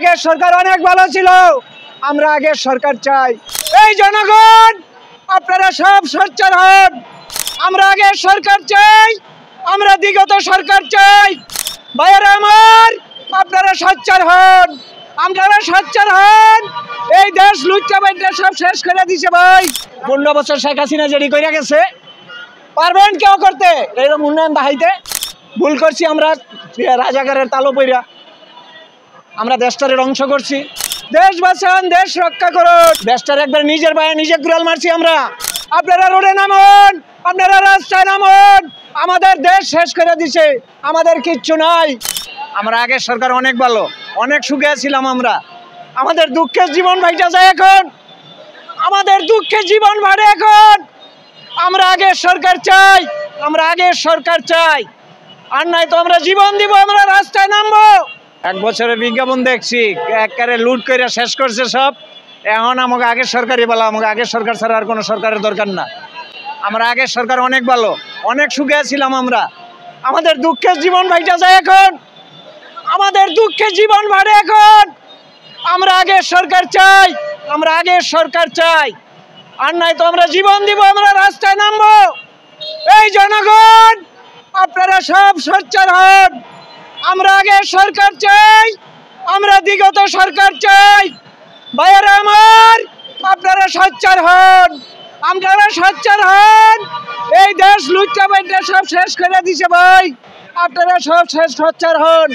আগের সরকার অনেক ভালো ছিল, আমরা আগের সরকার চাই। এই জনগণ আপনারা সব সোচ্চার হন, আমরা আগের সরকার চাই, আমরা বিগত সরকার চাই। ভাইয়েরা আমার, আপনারা সোচ্চার হন, আপনারা সোচ্চার হন। এই দেশ লুচ্চাবাইটা সব শেষ করে দিছে ভাই। 15 বছর শেখ হাসিনা যেটি করে গেছে, পারবেন কেউ করতে এরকম উন্নয়ন দেখাইতে? ভুল করছি আমরা, রাজাকারের তালো পইরা আমরা দেশটারে ধ্বংস করছি। দেশ বাঁচান, দেশ রক্ষা করুন। দেশটার একবার নিজের পায়ে নিজে কুড়াল মারছি আমরা। আপনারা রোডে নামুন, আপনারা রাস্তায় নামুন। আমাদের দেশ শেষ করে দিছে, আমাদের কিচ্ছু নাই। আমরা আগের সরকার অনেক ভালো, অনেক সুখে ছিলাম আমরা। আমাদের দুঃখের জীবন ভাইটা যায় এখন, আমাদের দুঃখের জীবন ভাড়ে এখন। আমরা আগের সরকার চাই, আমরা আগের সরকার চাই। আর নাই তো আমরা জীবন দিব, আমরা রাস্তায় নামবো। 1 বছরের বিজ্ঞাপন দেখছি, একবারে লুট করে শেষ করছে সব। এখন আমাকে আগের সরকারই বলা, আমাকে আগের সরকার ছাড়া আর কোনো সরকারের দরকার না। আমরা আগের সরকার অনেক ভালো, অনেক সুখে ছিলাম আমরা। আমাদের দুঃখের জীবন ভাইটা যায় এখন, আমাদের দুঃখের জীবন ভাড়ে এখন। আমরা আগের সরকার চাই, আমরা আগের সরকার চাই। আর নাই তো আমরা জীবন দিব, আমরা রাস্তায় নামবো। এই জনগণ আপনারা সব সোচ্চার হন, আমরা আগের সরকার চাই, আমরা বিগত সরকার চাই। ভাইয়েরা আমার, আপনারা সোচ্চার হন, আপনারা সোচ্চার হন। এই দেশ লুচ্চাবাইটা সব শেষ করে দিছে ভাই। আপনারা সব সোচ্চার হন।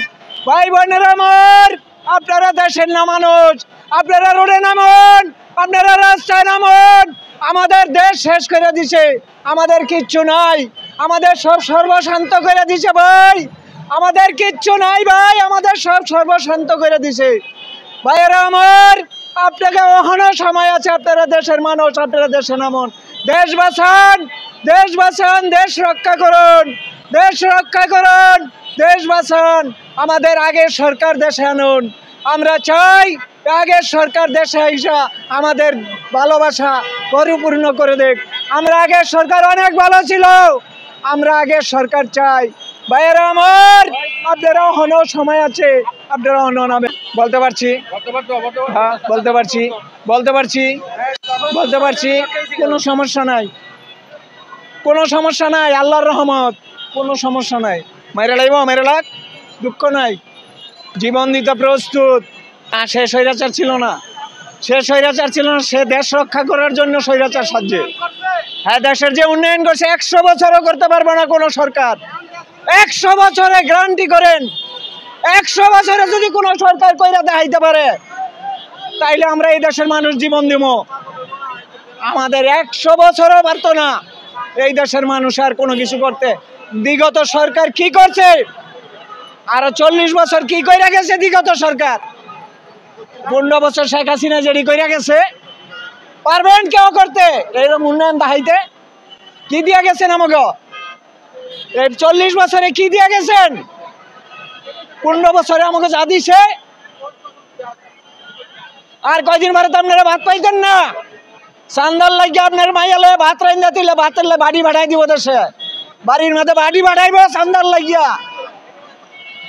ভাই বোনেরা আমার, আপনারা দেশের না মানুষ, আপনারা রোডে নামুন, আপনারা রাস্তায় নামুন। আমাদের দেশ শেষ করে দিছে, আমাদের কিচ্ছু নাই। আমাদের সব সর্বশান্ত করে দিছে ভাই, আমাদের কিচ্ছু নাই ভাই, আমাদের সব সর্বশান্ত করে দিছে। ভাইয়েরা আমার, আপনাকে এখনো সময় আছে, আপনারা দেশের মানুষ, আপনারা দেশে নামুন। দেশ বাঁচান, দেশ বাঁচান, দেশ রক্ষা করুন, দেশ রক্ষা করুন, দেশ বাঁচান। আমাদের আগের সরকার দেশে আনুন। আমরা চাই আগের সরকার দেশে আইসা আমাদের ভালোবাসা পরিপূর্ণ করে দেখ। আমরা আগের সরকার অনেক ভালো ছিল, আমরা আগের সরকার চাই। ভাইয়েরা আমার, আপনারা এখনো সময় আছে, আপনারা অন্য নামে বলতে পারছি, হ্যাঁ বলতে পারছি, বলতে পারছি, বলতে পারছি। কোনো সমস্যা নাই, কোনো সমস্যা নাই, আল্লাহর রহমত, কোনো সমস্যা নাই। মেরে লাইব, মেরে লাগ, দুঃখ নাই, জীবন দিতে প্রস্তুত। সে স্বৈরাচার ছিল না, সে স্বৈরাচার ছিল না, সে দেশ রক্ষা করার জন্য স্বৈরাচার সাহায্যে। হ্যাঁ, দেশের যে উন্নয়ন করছে 100 বছরও করতে পারবে না কোনো সরকার। 100 বছরে গ্যারান্টি করেন, 100 বছরে যদি কোনো সরকার কইরা দেখাইতে পারে, তাইলে আমরা এই দেশের মানুষ জীবন দিব। আমাদের 100 বছরও পারতো না এই দেশের মানুষ আর কোনো কিছু করতে। বিগত সরকার কি করছে, আরো 40 বছর কি কইরা গেছে বিগত সরকার। 15 বছর শেখ হাসিনা যেটি কইরা গেছে, পারবেন কেউ করতে এরকম উন্নয়ন দেখাইতে? কি দিয়া গেছেন আমাকে? এই 40 বছরে কি দিয়া গেছেন? 15 বছরে আমাকে যা দিছে, আর কয়দিন পরে তো আপনারা ভাত পাইতেন না। চান্দার লাগিয়ে আপনার মাইয়ালে ভাত রান্না দিলে, ভাতের বাড়ি বাড়াই দিব দেশে, বাড়ির মধ্যে বাড়ি বাড়াইব চান্দার লাগিয়া।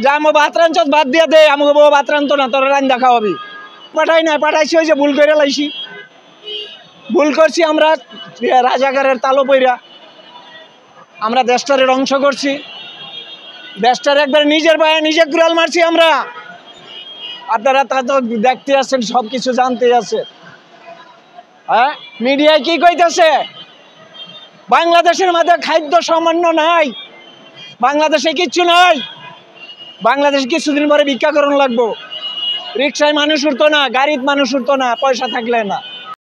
যা আমার ভাত রাঞ্চ ভাত দিয়ে দে, আমাকে বউ ভাত রান্ধতো না, তোর রান্না খাওয়াবি। পাঠাই না, পাঠাইছি ওই যে ভুল করে লাইছি, ভুল করছি আমরা, রাজাকারের তালো পইরা আমরা দেশটারে ধ্বংস করছি। দেশটার একবার নিজের পায়ে নিজে কুড়াল মারছি আমরা। আপনারা তা তো দেখতে আসছেন, সব কিছু জানতে আছে। হ্যাঁ, মিডিয়ায় কি কইতেছে? বাংলাদেশের মধ্যে খাদ্য সামান্য নাই, বাংলাদেশে কিচ্ছু নাই। বাংলাদেশে কিছুদিন পরে ভিক্ষা করণ লাগবো। রিক্সায় মানুষ উঠতো না, গাড়িতে মানুষ উঠতো না, পয়সা থাকলে না।